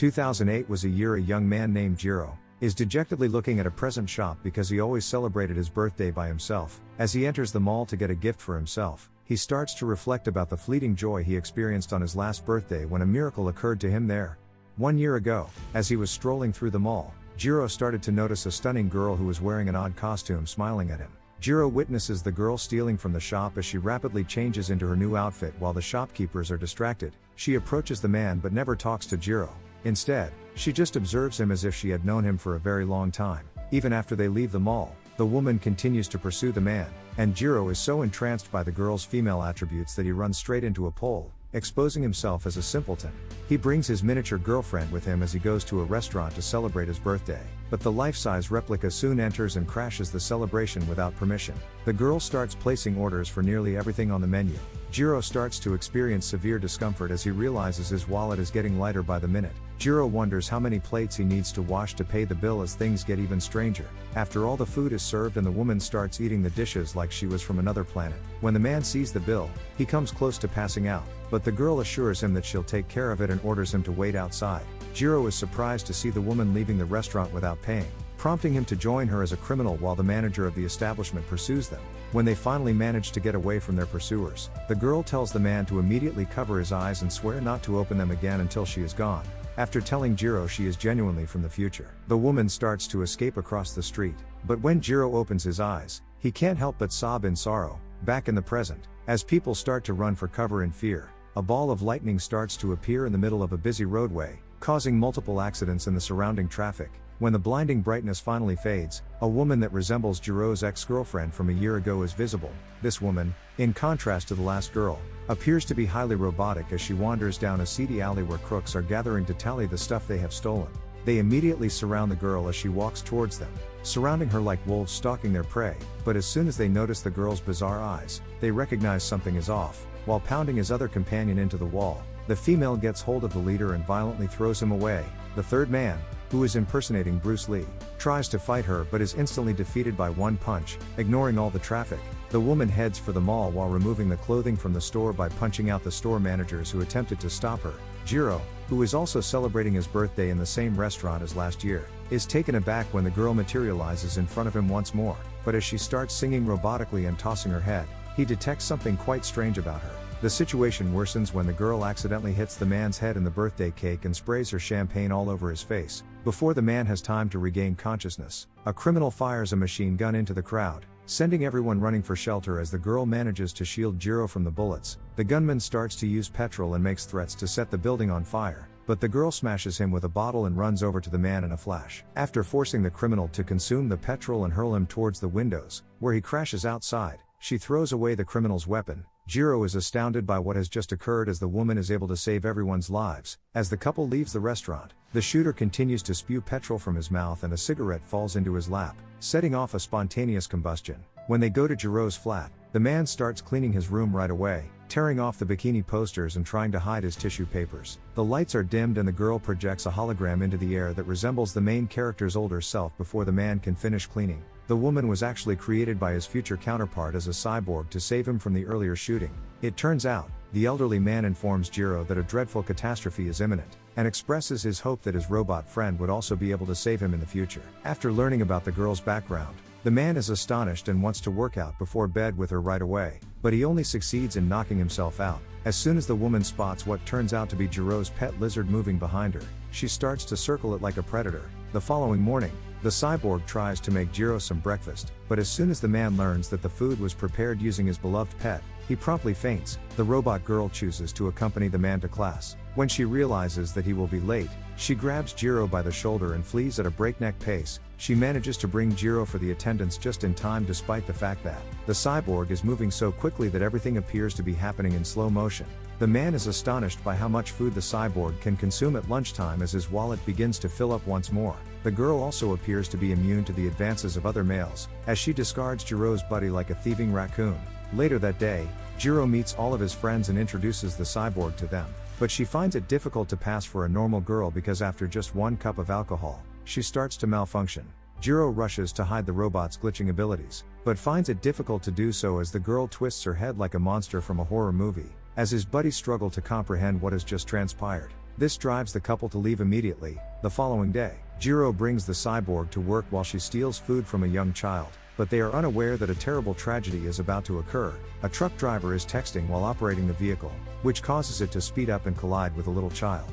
2008 was a year a young man named Jiro is dejectedly looking at a present shop because he always celebrated his birthday by himself. As he enters the mall to get a gift for himself, he starts to reflect about the fleeting joy he experienced on his last birthday when a miracle occurred to him there. 1 year ago, as he was strolling through the mall, Jiro started to notice a stunning girl who was wearing an odd costume smiling at him. Jiro witnesses the girl stealing from the shop as she rapidly changes into her new outfit while the shopkeepers are distracted. She approaches the man but never talks to Jiro. Instead, she just observes him as if she had known him for a very long time. Even after they leave the mall, the woman continues to pursue the man, and Jiro is so entranced by the girl's female attributes that he runs straight into a pole, exposing himself as a simpleton. He brings his miniature girlfriend with him as he goes to a restaurant to celebrate his birthday, but the life-size replica soon enters and crashes the celebration without permission. The girl starts placing orders for nearly everything on the menu. Jiro starts to experience severe discomfort as he realizes his wallet is getting lighter by the minute. Jiro wonders how many plates he needs to wash to pay the bill as things get even stranger. After all the food is served and the woman starts eating the dishes like she was from another planet. When the man sees the bill, he comes close to passing out, but the girl assures him that she'll take care of it and orders him to wait outside. Jiro is surprised to see the woman leaving the restaurant without paying, prompting him to join her as a criminal while the manager of the establishment pursues them. When they finally manage to get away from their pursuers, the girl tells the man to immediately cover his eyes and swear not to open them again until she is gone. After telling Jiro she is genuinely from the future, the woman starts to escape across the street, but when Jiro opens his eyes, he can't help but sob in sorrow. Back in the present, as people start to run for cover in fear, a ball of lightning starts to appear in the middle of a busy roadway, causing multiple accidents in the surrounding traffic. When the blinding brightness finally fades, a woman that resembles Jiro's ex-girlfriend from a year ago is visible. This woman, in contrast to the last girl, appears to be highly robotic as she wanders down a seedy alley where crooks are gathering to tally the stuff they have stolen. They immediately surround the girl as she walks towards them, surrounding her like wolves stalking their prey, but as soon as they notice the girl's bizarre eyes, they recognize something is off. While pounding his other companion into the wall, the female gets hold of the leader and violently throws him away. The third man, who is impersonating Bruce Lee, tries to fight her but is instantly defeated by one punch. Ignoring all the traffic, the woman heads for the mall while removing the clothing from the store by punching out the store managers who attempted to stop her. Jiro, who is also celebrating his birthday in the same restaurant as last year, is taken aback when the girl materializes in front of him once more, but as she starts singing robotically and tossing her head, he detects something quite strange about her. The situation worsens when the girl accidentally hits the man's head in the birthday cake and sprays her champagne all over his face. Before the man has time to regain consciousness, a criminal fires a machine gun into the crowd, sending everyone running for shelter as the girl manages to shield Jiro from the bullets. The gunman starts to use petrol and makes threats to set the building on fire, but the girl smashes him with a bottle and runs over to the man in a flash. After forcing the criminal to consume the petrol and hurl him towards the windows, where he crashes outside, she throws away the criminal's weapon. Jiro is astounded by what has just occurred as the woman is able to save everyone's lives. As the couple leaves the restaurant, the shooter continues to spew petrol from his mouth and a cigarette falls into his lap, setting off a spontaneous combustion. When they go to Jiro's flat, the man starts cleaning his room right away, tearing off the bikini posters and trying to hide his tissue papers. The lights are dimmed and the girl projects a hologram into the air that resembles the main character's older self before the man can finish cleaning. The woman was actually created by his future counterpart as a cyborg to save him from the earlier shooting. It turns out, the elderly man informs Jiro that a dreadful catastrophe is imminent, and expresses his hope that his robot friend would also be able to save him in the future. After learning about the girl's background, the man is astonished and wants to work out before bed with her right away, but he only succeeds in knocking himself out. As soon as the woman spots what turns out to be Jiro's pet lizard moving behind her, she starts to circle it like a predator. The following morning, the cyborg tries to make Jiro some breakfast, but as soon as the man learns that the food was prepared using his beloved pet, he promptly faints. The robot girl chooses to accompany the man to class. When she realizes that he will be late, she grabs Jiro by the shoulder and flees at a breakneck pace. She manages to bring Jiro for the attendance just in time despite the fact that the cyborg is moving so quickly that everything appears to be happening in slow motion. The man is astonished by how much food the cyborg can consume at lunchtime as his wallet begins to fill up once more. The girl also appears to be immune to the advances of other males, as she discards Jiro's buddy like a thieving raccoon. Later that day, Jiro meets all of his friends and introduces the cyborg to them, but she finds it difficult to pass for a normal girl because after just one cup of alcohol, she starts to malfunction. Jiro rushes to hide the robot's glitching abilities, but finds it difficult to do so as the girl twists her head like a monster from a horror movie. As his buddies struggle to comprehend what has just transpired, This drives the couple to leave immediately. The following day, Jiro brings the cyborg to work while she steals food from a young child, but they are unaware that a terrible tragedy is about to occur. A truck driver is texting while operating the vehicle, which causes it to speed up and collide with a little child.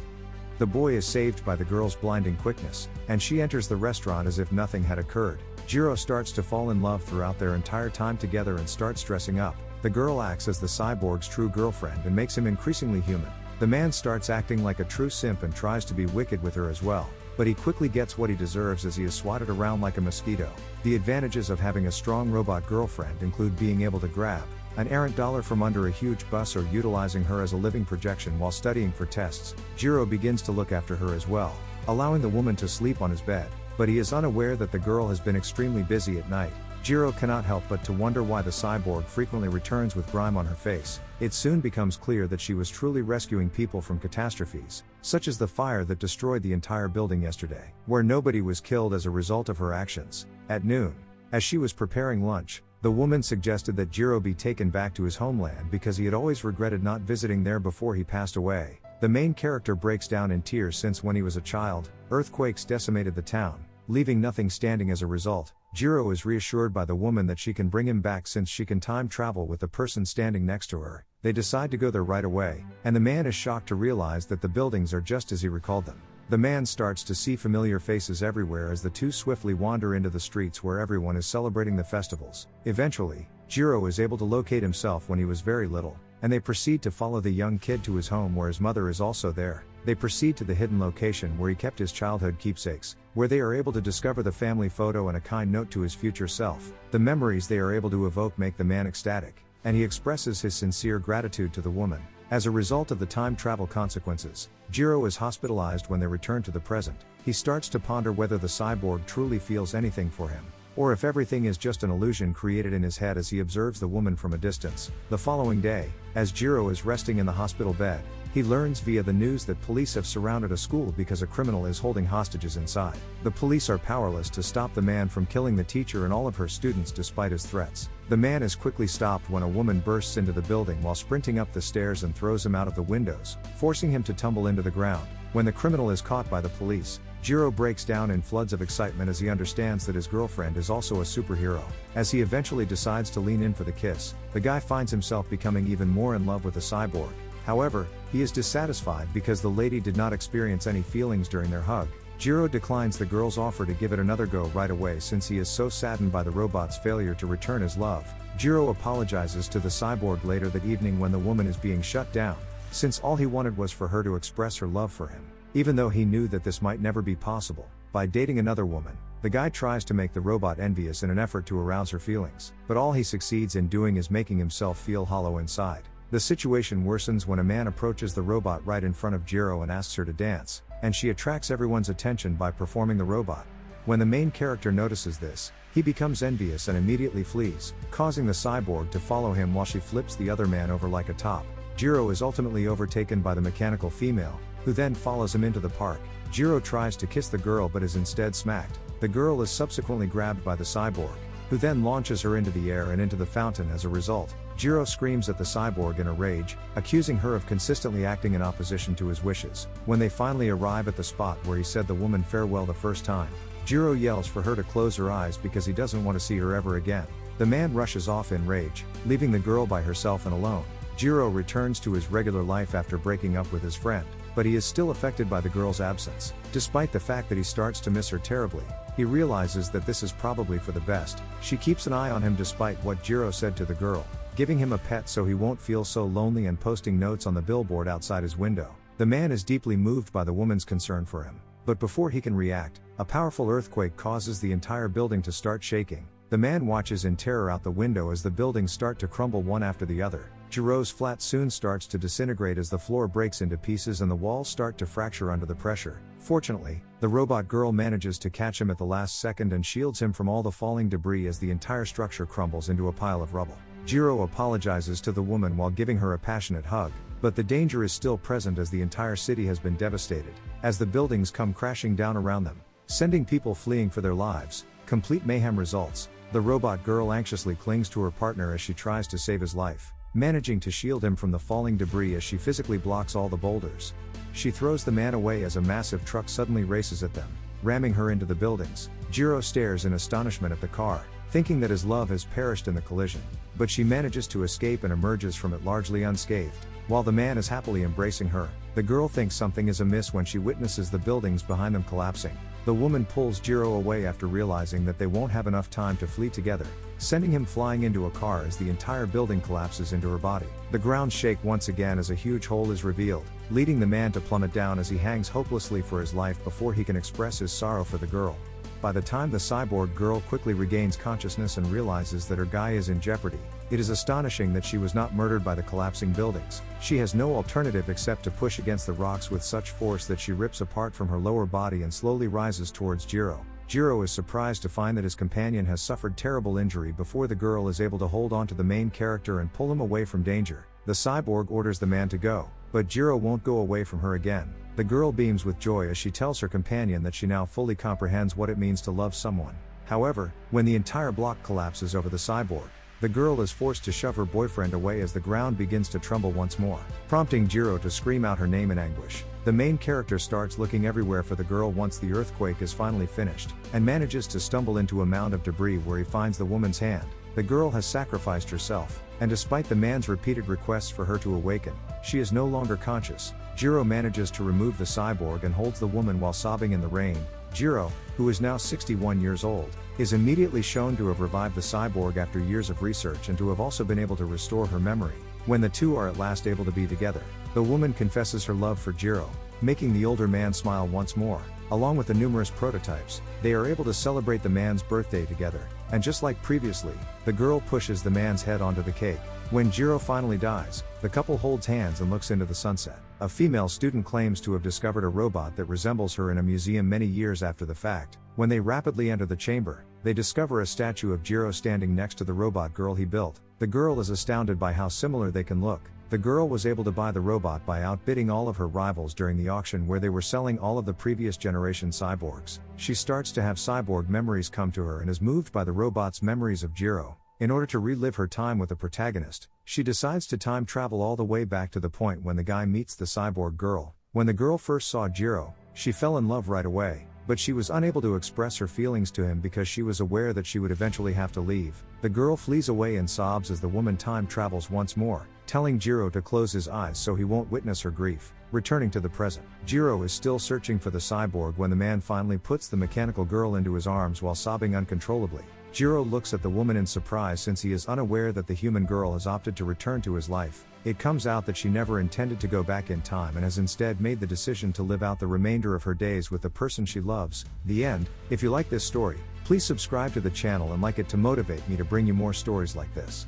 The boy is saved by the girl's blinding quickness, and she enters the restaurant as if nothing had occurred. Jiro starts to fall in love throughout their entire time together and starts dressing up. The girl acts as the cyborg's true girlfriend and makes him increasingly human. The man starts acting like a true simp and tries to be wicked with her as well, but he quickly gets what he deserves as he is swatted around like a mosquito. The advantages of having a strong robot girlfriend include being able to grab an errant dollar from under a huge bus or utilizing her as a living projection while studying for tests. Jiro begins to look after her as well, allowing the woman to sleep on his bed, but he is unaware that the girl has been extremely busy at night. Jiro cannot help but to wonder why the cyborg frequently returns with grime on her face. It soon becomes clear that she was truly rescuing people from catastrophes, such as the fire that destroyed the entire building yesterday, where nobody was killed as a result of her actions. At noon, as she was preparing lunch, the woman suggested that Jiro be taken back to his homeland because he had always regretted not visiting there before he passed away. The main character breaks down in tears since when he was a child, earthquakes decimated the town, leaving nothing standing as a result. Jiro is reassured by the woman that she can bring him back since she can time travel with the person standing next to her. They decide to go there right away, and the man is shocked to realize that the buildings are just as he recalled them. The man starts to see familiar faces everywhere as the two swiftly wander into the streets where everyone is celebrating the festivals. Eventually, Jiro is able to locate himself when he was very little, and they proceed to follow the young kid to his home where his mother is also there. They proceed to the hidden location where he kept his childhood keepsakes, where they are able to discover the family photo and a kind note to his future self. The memories they are able to evoke make the man ecstatic, and he expresses his sincere gratitude to the woman. As a result of the time travel consequences, Jiro is hospitalized when they return to the present. He starts to ponder whether the cyborg truly feels anything for him, or if everything is just an illusion created in his head as he observes the woman from a distance. The following day, as Jiro is resting in the hospital bed, he learns via the news that police have surrounded a school because a criminal is holding hostages inside. The police are powerless to stop the man from killing the teacher and all of her students despite his threats. The man is quickly stopped when a woman bursts into the building while sprinting up the stairs and throws him out of the windows, forcing him to tumble into the ground. When the criminal is caught by the police, Jiro breaks down in floods of excitement as he understands that his girlfriend is also a superhero. As he eventually decides to lean in for the kiss, the guy finds himself becoming even more in love with the cyborg. However, he is dissatisfied because the lady did not experience any feelings during their hug. Jiro declines the girl's offer to give it another go right away since he is so saddened by the robot's failure to return his love. Jiro apologizes to the cyborg later that evening when the woman is being shut down, since all he wanted was for her to express her love for him. Even though he knew that this might never be possible, by dating another woman, the guy tries to make the robot envious in an effort to arouse her feelings, but all he succeeds in doing is making himself feel hollow inside. The situation worsens when a man approaches the robot right in front of Jiro and asks her to dance, and she attracts everyone's attention by performing the robot. When the main character notices this, he becomes envious and immediately flees, causing the cyborg to follow him while she flips the other man over like a top. Jiro is ultimately overtaken by the mechanical female, who then follows him into the park. Jiro tries to kiss the girl but is instead smacked. The girl is subsequently grabbed by the cyborg, who then launches her into the air and into the fountain. As a result, Jiro screams at the cyborg in a rage, accusing her of consistently acting in opposition to his wishes. When they finally arrive at the spot where he said the woman farewell the first time, Jiro yells for her to close her eyes because he doesn't want to see her ever again. The man rushes off in rage, leaving the girl by herself and alone. Jiro returns to his regular life after breaking up with his friend, but he is still affected by the girl's absence. Despite the fact that he starts to miss her terribly, he realizes that this is probably for the best. She keeps an eye on him despite what Jiro said to the girl, giving him a pet so he won't feel so lonely and posting notes on the billboard outside his window. The man is deeply moved by the woman's concern for him, but before he can react, a powerful earthquake causes the entire building to start shaking. The man watches in terror out the window as the buildings start to crumble one after the other. Jiro's flat soon starts to disintegrate as the floor breaks into pieces and the walls start to fracture under the pressure. Fortunately, the robot girl manages to catch him at the last second and shields him from all the falling debris as the entire structure crumbles into a pile of rubble. Jiro apologizes to the woman while giving her a passionate hug, but the danger is still present as the entire city has been devastated, as the buildings come crashing down around them, sending people fleeing for their lives. Complete mayhem results. The robot girl anxiously clings to her partner as she tries to save his life. managing to shield him from the falling debris as she physically blocks all the boulders. She throws the man away as a massive truck suddenly races at them, ramming her into the buildings. Jiro stares in astonishment at the car, thinking that his love has perished in the collision. But she manages to escape and emerges from it largely unscathed. While the man is happily embracing her, the girl thinks something is amiss when she witnesses the buildings behind them collapsing. The woman pulls Jiro away after realizing that they won't have enough time to flee together, sending him flying into a car as the entire building collapses into her body. The ground shakes once again as a huge hole is revealed, leading the man to plummet down as he hangs hopelessly for his life before he can express his sorrow for the girl. By the time the cyborg girl quickly regains consciousness and realizes that her guy is in jeopardy, it is astonishing that she was not murdered by the collapsing buildings. She has no alternative except to push against the rocks with such force that she rips apart from her lower body and slowly rises towards Jiro. Jiro is surprised to find that his companion has suffered terrible injury before the girl is able to hold on to the main character and pull him away from danger. The cyborg orders the man to go, but Jiro won't go away from her again. The girl beams with joy as she tells her companion that she now fully comprehends what it means to love someone. However, when the entire block collapses over the cyborg, the girl is forced to shove her boyfriend away as the ground begins to tremble once more, prompting Jiro to scream out her name in anguish. The main character starts looking everywhere for the girl once the earthquake is finally finished, and manages to stumble into a mound of debris where he finds the woman's hand. The girl has sacrificed herself, and despite the man's repeated requests for her to awaken, she is no longer conscious. Jiro manages to remove the cyborg and holds the woman while sobbing in the rain. Jiro, who is now 61 years old, is immediately shown to have revived the cyborg after years of research and to have also been able to restore her memory. When the two are at last able to be together, the woman confesses her love for Jiro, making the older man smile once more. Along with the numerous prototypes, they are able to celebrate the man's birthday together, and just like previously, the girl pushes the man's head onto the cake. When Jiro finally dies, the couple holds hands and looks into the sunset. A female student claims to have discovered a robot that resembles her in a museum many years after the fact. When they rapidly enter the chamber, they discover a statue of Jiro standing next to the robot girl he built. The girl is astounded by how similar they can look. The girl was able to buy the robot by outbidding all of her rivals during the auction where they were selling all of the previous generation cyborgs. She starts to have cyborg memories come to her and is moved by the robot's memories of Jiro. In order to relive her time with the protagonist, she decides to time travel all the way back to the point when the guy meets the cyborg girl. When the girl first saw Jiro, she fell in love right away, but she was unable to express her feelings to him because she was aware that she would eventually have to leave. The girl flees away and sobs as the woman time travels once more, telling Jiro to close his eyes so he won't witness her grief. Returning to the present, Jiro is still searching for the cyborg when the man finally puts the mechanical girl into his arms while sobbing uncontrollably. Jiro looks at the woman in surprise since he is unaware that the human girl has opted to return to his life. It comes out that she never intended to go back in time and has instead made the decision to live out the remainder of her days with the person she loves. The end. If you like this story, please subscribe to the channel and like it to motivate me to bring you more stories like this.